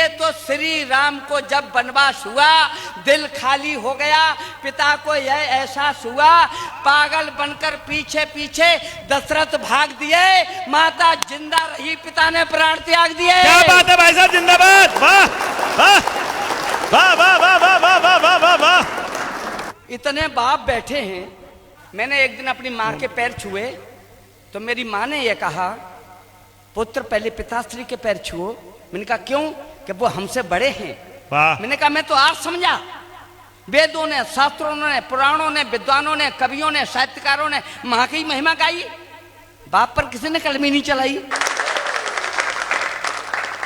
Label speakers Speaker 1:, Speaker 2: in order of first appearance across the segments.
Speaker 1: इसीलिए तो श्री राम को जब वनवास हुआ दिल खाली हो गया, पिता को यह एहसास हुआ, पागल बनकर पीछे पीछे दशरथ भाग दिए, माता जिंदा रही, पिता ने प्राण त्याग दिए।
Speaker 2: क्या बात है भाई साहब, जिंदाबाद। वाह वाह वाह वाह वाह वाह वाह वाह वाह वाह वाह।
Speaker 1: इतने बाप बैठे हैं। मैंने एक दिन अपनी माँ के पैर छुए तो मेरी माँ ने यह कहा, पुत्र पहले पिताश्री के पैर छुओ। मैंने कहा क्यों? कि वो हमसे बड़े हैं।
Speaker 2: वाह।
Speaker 1: मैंने कहा मैं तो आज समझा, वेदों ने, शास्त्रों ने, पुराणों ने, विद्वानों ने, कवियों ने, साहित्यकारों ने माँ की महिमा गाई, बाप पर किसी ने कलमी नहीं चलाई।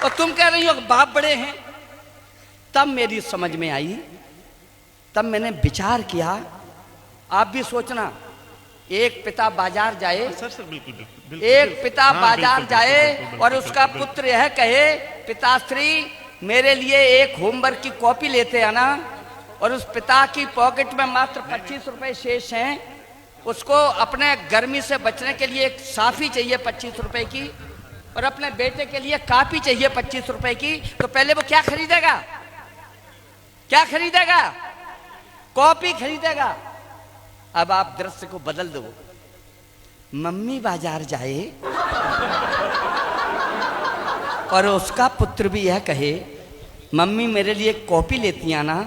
Speaker 1: और तुम कह रही हो बाप बड़े हैं। तब मेरी समझ में आई, तब मैंने विचार किया। आप भी सोचना, एक पिता बाजार जाए,
Speaker 2: सर सर बिल्कुल बिल्कुल,
Speaker 1: एक पिता
Speaker 2: हाँ,
Speaker 1: बाजार
Speaker 2: बिल्कुल,
Speaker 1: जाए
Speaker 2: बिल्कुल, बिल्कुल,
Speaker 1: और
Speaker 2: बिल्कुल,
Speaker 1: उसका
Speaker 2: बिल्कुल,
Speaker 1: पुत्र यह कहे, पिताश्री मेरे लिए एक होमवर्क की कॉपी लेते आना, और उस पिता की पॉकेट में मात्र 25 रुपए शेष हैं, उसको अपने गर्मी से बचने के लिए एक साफी चाहिए 25 रुपए की, और अपने बेटे के लिए कापी चाहिए 25 रुपए की, तो पहले वो क्या खरीदेगा? क्या खरीदेगा? कॉपी खरीदेगा। अब आप दृश्य को बदल दो, मम्मी बाजार जाए और उसका पुत्र भी यह कहे, मम्मी मेरे लिए एक कॉपी लेती आना,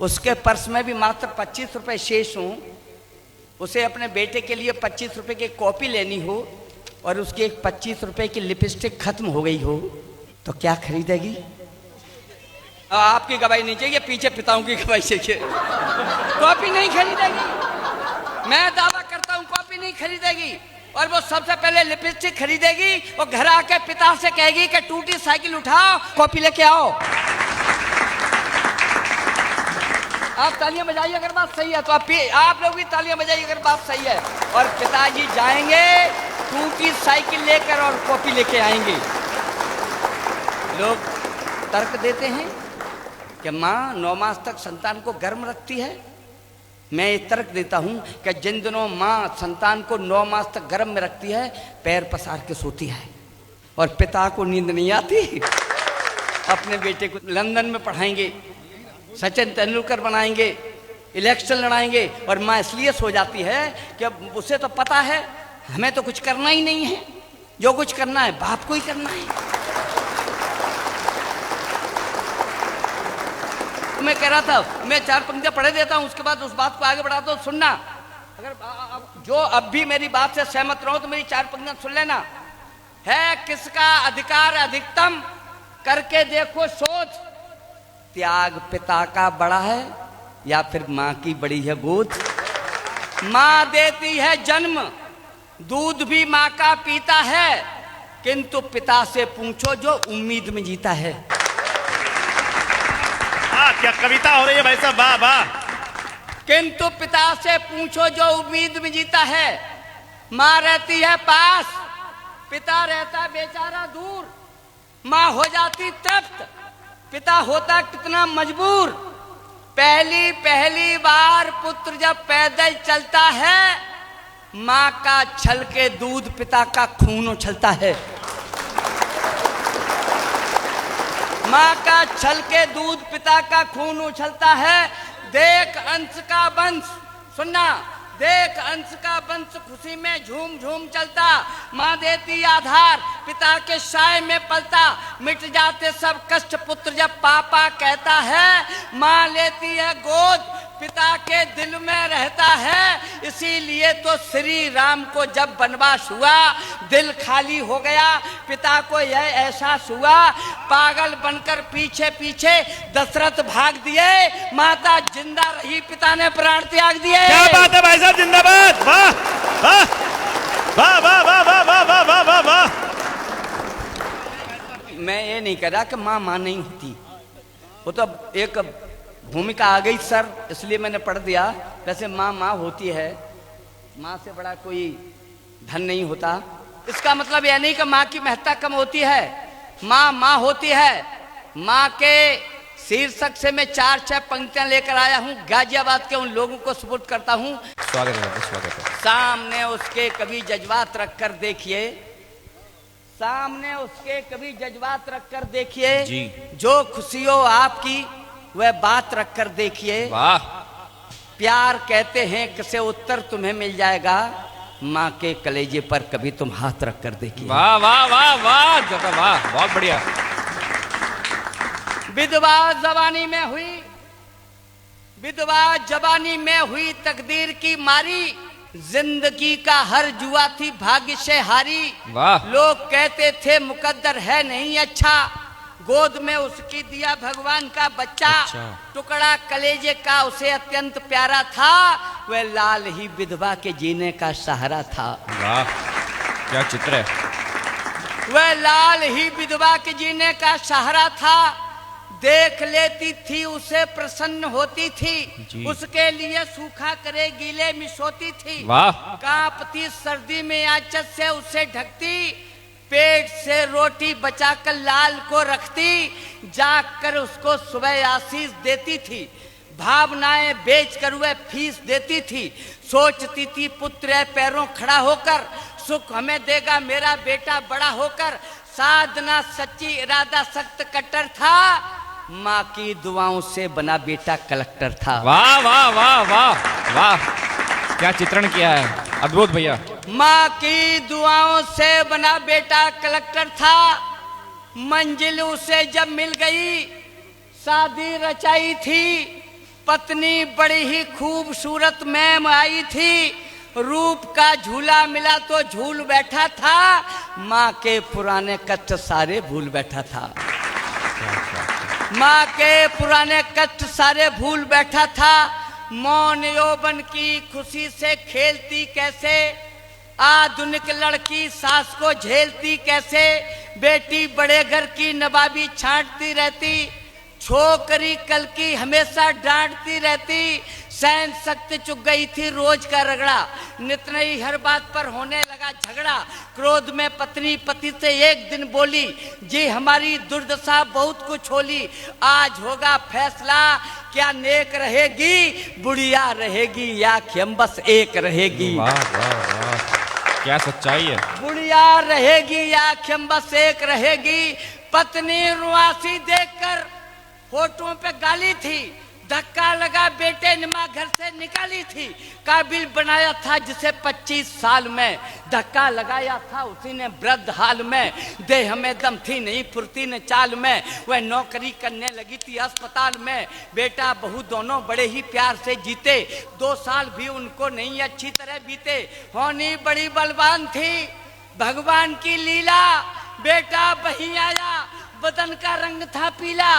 Speaker 1: उसके पर्स में भी मात्र 25 रुपए शेष हों, उसे अपने बेटे के लिए 25 रुपए की कॉपी लेनी हो और उसकी एक 25 रुपए की लिपस्टिक खत्म हो गई हो, तो क्या खरीदेगी? आपकी गवाही नहीं चाहिए, पीछे पिताओं की गवाही चाहिए। कॉपी नहीं खरीदेगी, मैं दावा करता हूं कॉपी नहीं खरीदेगी, और वो सबसे पहले लिपस्टिक खरीदेगी और घर आके पिता से कहेगी कि टूटी साइकिल उठाओ, कॉपी लेके आओ। आप तालियां बजाइए अगर बात सही है, तो आप लोग भी तालियां बजाइए अगर बात सही है। और पिताजी जाएंगे टूटी साइकिल लेकर और कॉपी लेके आएंगे। लोग तर्क देते हैं कि माँ 9 मास तक संतान को गर्म रखती है। मैं ये तर्क देता हूं कि जिन दिनों माँ संतान को 9 मास तक गर्म में रखती है, पैर पसार के सोती है, और पिता को नींद नहीं आती। अपने बेटे को लंदन में पढ़ाएंगे, सचिन तेंदुलकर बनाएंगे, इलेक्शन लड़ाएंगे, और माँ इसलिए सो जाती है कि अब उसे तो पता है हमें तो कुछ करना ही नहीं है, जो कुछ करना है बाप को ही करना है। मैं कह रहा था, मैं 4 पंक्तियां पढ़े देता हूं, उसके बाद उस बात को आगे बढ़ाता हूं, सुनना। अगर जो अब भी मेरी बात से सहमत रहो तो मेरी 4 पंक्तियां सुन लेना। है किसका अधिकार अधिकतम, करके देखो सोच, त्याग पिता का बड़ा है या फिर माँ की बड़ी है गोद? माँ देती है जन्म, दूध भी माँ का पीता है, किंतु पिता से पूछो जो उम्मीद में जीता है।
Speaker 2: क्या कविता हो रही है भाई साहब, वाह वाह।
Speaker 1: किंतु पिता से पूछो जो उम्मीद में जीता है। माँ रहती है पास, पिता रहता बेचारा दूर, माँ हो जाती तृप्त, पिता होता कितना मजबूर। पहली पहली बार पुत्र जब पैदल चलता है, माँ का छल के दूध पिता का खून उछलता है। माँ का छल के दूध पिता का खून उछलता है। देख अंश का वंश, सुनना, देख अंश का वंश खुशी में झूम झूम चलता। माँ देती आधार, पिता के साए में पलता, मिट जाते सब कष्ट पुत्र जब पापा कहता है। माँ लेती है गोद, पिता के दिल में रहता है। इसीलिए तो श्री राम को जब वनवास हुआ दिल खाली हो गया, पिता को यह एहसास हुआ, पागल बनकर पीछे पीछे दशरथ भाग दिए, माता जिंदा रही, पिता ने प्राण त्याग दिए।
Speaker 2: क्या बात है भाई साहब, जिंदाबाद। वाह वाह वाह वाह वाह वाह वाह वाह वाह वाह वाह।
Speaker 1: मैं ये नहीं कह रहा कि माँ माँ नहीं होती, वो तो एक भूमिका आ गई सर, इसलिए मैंने पढ़ दिया। वैसे माँ माँ होती है, माँ से बड़ा कोई धन नहीं होता। इसका मतलब यह नहीं कि माँ की महत्ता कम होती है, माँ माँ होती है। माँ के शीर्षक से मैं 4-6 पंक्तियां लेकर आया हूँ, गाजियाबाद के उन लोगों को सुपुर्द करता हूँ।
Speaker 3: स्वागत है, स्वागत है।
Speaker 1: सामने उसके कभी जज्बात रखकर देखिए, सामने उसके कभी जज्बात रखकर देखिए
Speaker 2: जी।
Speaker 1: जो खुशी हो आपकी वह बात रखकर देखिए।
Speaker 2: वाह।
Speaker 1: प्यार कहते हैं किसे उत्तर तुम्हें मिल जाएगा, माँ के कलेजे पर कभी तुम हाथ रखकर देखिए।
Speaker 2: वाह वाह वाह वाह जगह वाह, बहुत बढ़िया।
Speaker 1: विधवा जवानी में हुई, विधवा जवानी में हुई तकदीर की मारी, जिंदगी का हर जुआ थी भाग्य से हारी।
Speaker 2: वाह।
Speaker 1: लोग कहते थे मुकद्दर है नहीं अच्छा, गोद में उसकी दिया भगवान का बच्चा।
Speaker 2: अच्छा।
Speaker 1: टुकड़ा कलेजे का उसे अत्यंत प्यारा था, वह लाल ही विधवा के जीने का सहारा था।
Speaker 2: वाह क्या चित्र है।
Speaker 1: वह लाल ही विधवा के जीने का सहारा था, देख लेती थी उसे प्रसन्न होती थी, उसके लिए सूखा करे गीले में सोती थी।
Speaker 2: वाह।
Speaker 1: कांपती सर्दी में आंचल से उसे ढकती, पेट से रोटी बचाकर लाल को रखती, जाकर उसको सुबह आशीष देती थी, भावनाएं बेचकर वह फीस देती थी। सोचती थी पुत्र पैरों खड़ा होकर, सुख हमें देगा मेरा बेटा बड़ा होकर। साधना सच्ची, इरादा सख्त कट्टर था, माँ की दुआओं से बना बेटा कलेक्टर था।
Speaker 2: वाह वाह वाह वाह वाह क्या चित्रण किया है, अद्भुत भैया।
Speaker 1: माँ की दुआओं से बना बेटा कलेक्टर था, मंजिल उसे जब मिल गई शादी रचाई थी, पत्नी बड़ी ही खूबसूरत मैम आई थी, रूप का झूला मिला तो झूल बैठा था, माँ के पुराने कष्ट सारे भूल बैठा था। माँ के पुराने कष्ट सारे भूल बैठा था, मौन यौवन की खुशी से खेलती कैसे, आधुनिक लड़की सास को झेलती कैसे, बेटी बड़े घर की नवाबी छांटती रहती, छोकरी कल की हमेशा डांटती रहती, सहन शक्ति चुक गई थी रोज का रगड़ा, नित नई हर बात पर होने लगा झगड़ा। क्रोध में पत्नी पति से एक दिन बोली, जी हमारी दुर्दशा बहुत कुछ होली, आज होगा फैसला, क्या नेक रहेगी बुढ़िया रहेगी या खेम बस एक रहेगी।
Speaker 2: वाह वाह वाह क्या सच्चाई है।
Speaker 1: बुढ़िया रहेगी या खेम बस एक रहेगी। पत्नी रुआसी देखकर होठों पे गाली थी, धक्का लगा बेटे ने माँ घर से निकाली थी, काबिल बनाया था जिसे 25 साल में, धक्का लगाया था उसी ने वृद्ध हाल में, देह में दम थी नहीं फुर्ती न चाल में, वह नौकरी करने लगी थी अस्पताल में। बेटा बहू दोनों बड़े ही प्यार से जीते, 2 साल भी उनको नहीं अच्छी तरह बीते, होनी बड़ी बलवान थी भगवान की लीला, बेटा वहीं आया बदन का रंग था पीला,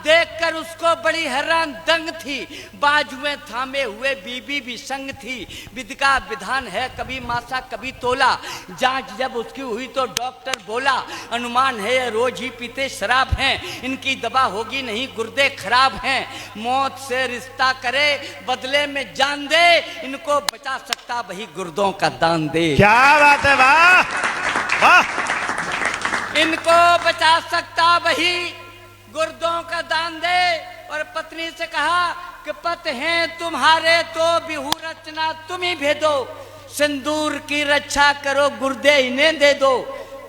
Speaker 1: देखकर उसको बड़ी हैरान दंग थी, बाजुएं थामे हुए बीबी भी संग थी, विधि का विधान है कभी मासा कभी तोला, जांच जब उसकी हुई तो डॉक्टर बोला, अनुमान है ये रोज ही पीते शराब हैं, इनकी दवा होगी नहीं गुर्दे खराब हैं, मौत से रिश्ता करे बदले में जान दे, इनको बचा सकता वही गुर्दों का दान दे।
Speaker 2: क्या बात है, वाह वाह।
Speaker 1: इनको बचा सकता वही गुर्दों का दान दे। और पत्नी से कहा कि पत हैं तुम्हारे तो बिहू रचना तुम ही भेदो, सिंदूर की रक्षा करो गुर्दे इन्हें दे दो।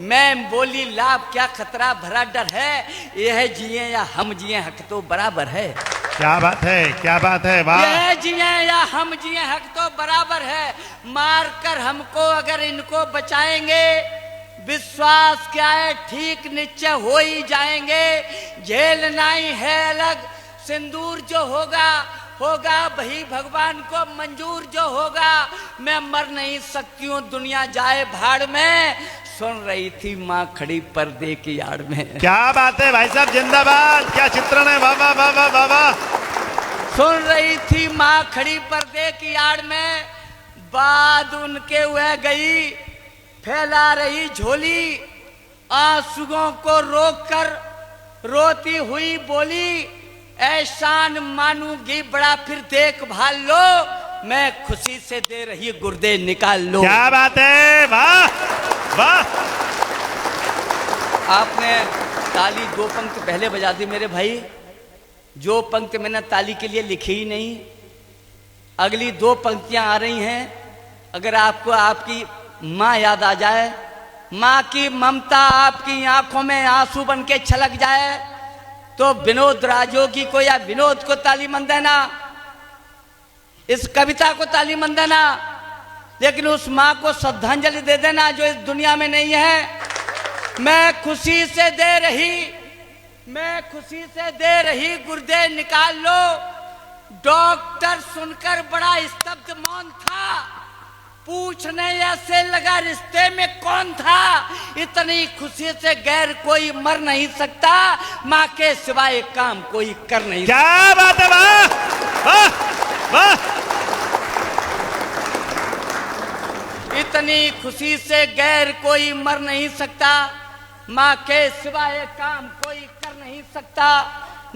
Speaker 1: मैं बोली लाभ क्या खतरा भरा डर है, यह जिए या हम जिए हक तो बराबर है।
Speaker 2: क्या बात है, क्या बात है, वाह।
Speaker 1: यह जिए या हम जिए हक तो बराबर है, मार कर हमको अगर इनको बचाएंगे, विश्वास क्या है ठीक निश्चय हो ही जाएंगे, झेलना ही है अलग, सिंदूर जो होगा होगा वही भगवान को मंजूर जो होगा, मैं मर नहीं सकती हूँ दुनिया जाए भाड़ में, सुन रही थी माँ खड़ी पर्दे की आड़ में।
Speaker 2: क्या बात है भाई साहब, जिंदाबाद, क्या चित्रण है, वाह वाह वाह वाह वाह वाह।
Speaker 1: सुन रही थी माँ खड़ी पर्दे की आड़ में, बाद उनके वह गई फैला रही झोली, आंसुओं को रोककर रोती हुई बोली, एहसान मानूंगी बड़ा फिर देखभाल लो, मैं खुशी से दे रही गुर्दे निकाल लो।
Speaker 2: क्या बात है, वाह वाह।
Speaker 1: आपने ताली 2 पंक्ति पहले बजा दी मेरे भाई, जो पंक्ति मैंने ताली के लिए लिखी ही नहीं, अगली 2 पंक्तियां आ रही हैं, अगर आपको आपकी माँ याद आ जाए माँ की ममता आपकी आंखों में आंसू बन के छलक जाए तो विनोद राजोगी को या विनोद को ताली मन देना, इस कविता को ताली मन देना, लेकिन उस माँ को श्रद्धांजलि दे देना जो इस दुनिया में नहीं है। मैं खुशी से दे रही गुर्दे निकाल लो। डॉक्टर सुनकर बड़ा स्तब्ध मौन था, पूछने ऐसे लगा रिश्ते में कौन था। इतनी खुशी से गैर कोई मर नहीं सकता, माँ के सिवाय काम कोई कर नहीं सकता।
Speaker 2: क्या बात है, वाह वाह वाह।
Speaker 1: इतनी खुशी से गैर कोई मर नहीं सकता, माँ के सिवाय काम कोई कर नहीं सकता।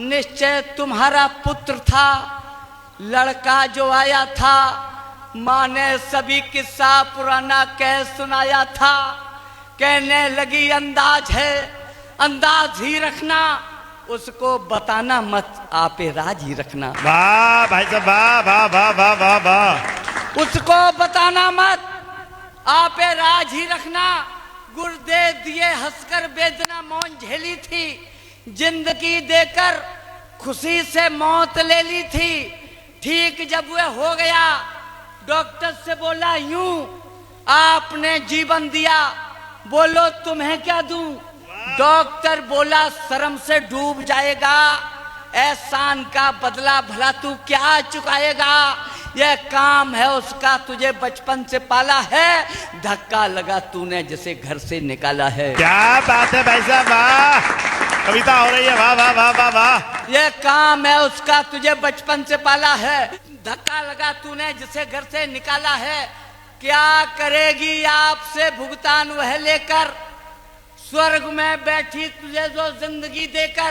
Speaker 1: निश्चय तुम्हारा पुत्र था, लड़का जो आया था, माँ ने सभी किस्सा पुराना कह सुनाया था। कहने लगी अंदाज है, अंदाज ही रखना, उसको बताना मत, आपे राज ही रखना।
Speaker 2: वाह भाई साहब, वाह वाह वाह वाह वाह वाह।
Speaker 1: उसको बताना मत, आपे राज ही रखना। गुर्दे दिए हंसकर वेदना मौन झेली थी, जिंदगी देकर खुशी से मौत ले ली थी। ठीक जब वह हो गया, डॉक्टर से बोला यूं, आपने जीवन दिया, बोलो तुम्हें क्या दूं। डॉक्टर बोला शर्म से डूब जाएगा, एहसान का बदला भला तू क्या चुकाएगा। यह काम है उसका, तुझे बचपन से पाला है, धक्का लगा तूने जिसे घर से निकाला है।
Speaker 2: क्या बात है भाई साहब, वाह। कविता हो रही है, वाह वाह वाह वाह वाह।
Speaker 1: यह काम है उसका, तुझे बचपन से पाला है, धक्का लगा तूने जिसे घर से निकाला है। क्या करेगी आपसे भुगतान वह लेकर, स्वर्ग में बैठी तुझे जो जिंदगी देकर।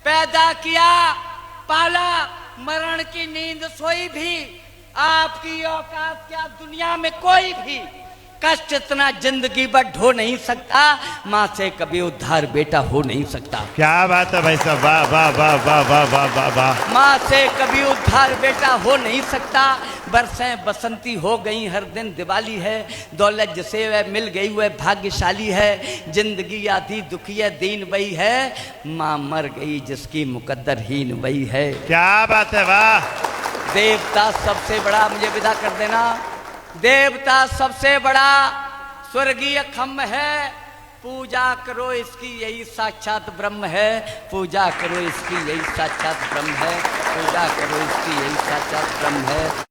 Speaker 1: पैदा किया पाला, मरण की नींद सोई भी, आपकी औकात क्या दुनिया में कोई भी। कष्ट इतना जिंदगी भर ढो नहीं सकता, माँ से कभी उद्धार बेटा हो नहीं सकता।
Speaker 2: क्या बात है भाई साहब, वाह वाह वाह वाह वाह वाह वाह वाह।
Speaker 1: माँ से कभी उद्धार बेटा हो नहीं सकता। बरसें बसंती हो गई, हर दिन दिवाली है, दौलत जिसे वह मिल गई वह भाग्यशाली है। जिंदगी आधी दुखी है, दीन वही है, माँ मर गई जिसकी मुकद्दर हीन वही है।
Speaker 2: क्या बात है, वाह।
Speaker 1: देवता सबसे बड़ा, मुझे विदा कर देना। देवता सबसे बड़ा स्वर्गीय खम्भ है, पूजा करो इसकी यही साक्षात ब्रह्म है। पूजा करो इसकी यही साक्षात ब्रह्म है, पूजा करो इसकी यही साक्षात ब्रह्म है।